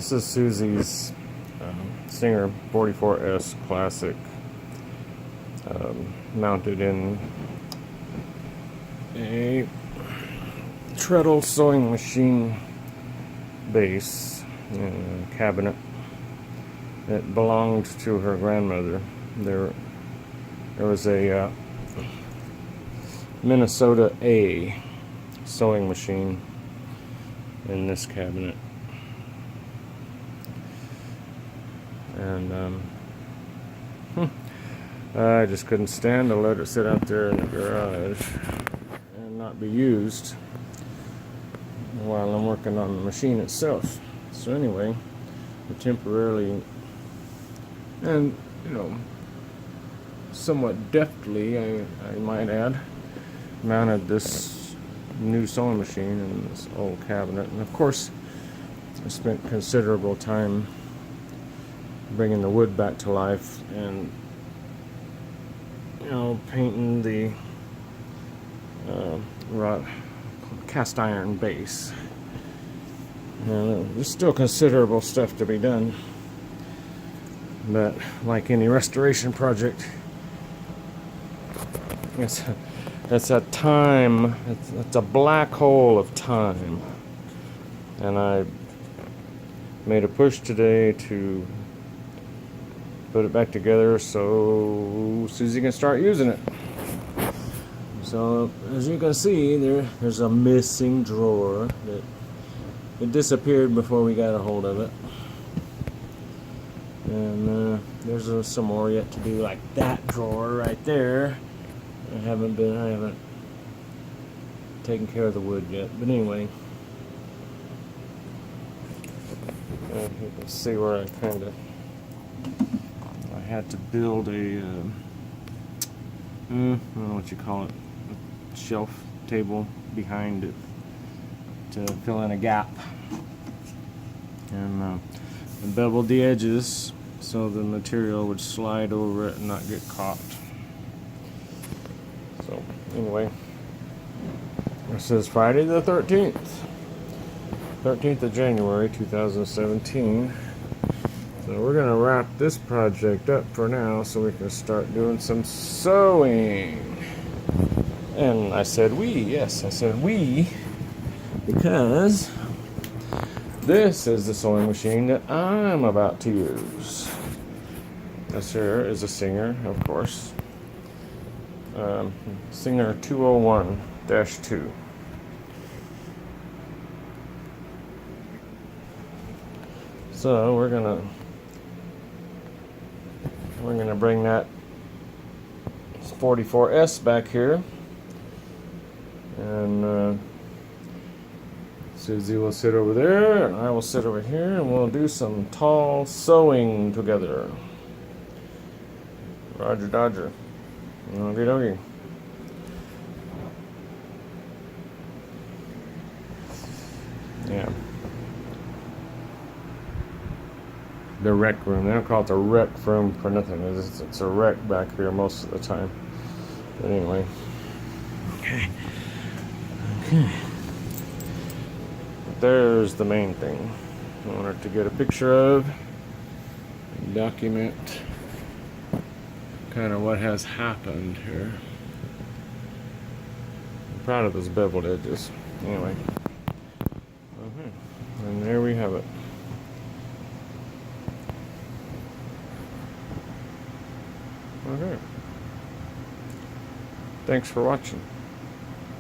This is Susie's Singer 44S Classic, mounted in a treadle sewing machine base in a cabinet. It belonged to her grandmother. There was a Minnesota A sewing machine in this cabinet. And I just couldn't stand to let it sit out there in the garage and not be used while I'm working on the machine itself. So anyway, I temporarily and somewhat deftly, I might add, mounted this new sewing machine in this old cabinet. And of course, I spent considerable time bringing the wood back to life and painting the cast iron base. There's still considerable stuff to be done, but like any restoration project, it's a time, it's a black hole of time. And I made a push today to put it back together so Susie can start using it. So as you can see, there's a missing drawer that it disappeared before we got a hold of it. And there's some more yet to do, like that drawer right there. I haven't taken care of the wood yet, but anyway, you can see where I had to build a I don't know what you call it, a shelf table behind it to fill in a gap, and beveled the edges so the material would slide over it and not get caught. So anyway, this is Friday the 13th of January 2017. So we're going to wrap this project up for now so we can start doing some sewing. And I said we, yes, I said we, because this is the sewing machine that I'm about to use. This here is a Singer, of course. Singer 201-2. So we're gonna bring that 44S back here, and Susie will sit over there, and I will sit over here, and we'll do some tall sewing together. Roger Dodger. Okie dokie. Yeah. The rec room. They don't call it the rec room for nothing. It's a wreck back here most of the time. But anyway. Okay. But there's the main thing I wanted to get a picture of and document kind of what has happened here. I'm proud of those beveled edges. Anyway. Okay. And there we have it. Okay. Thanks for watching.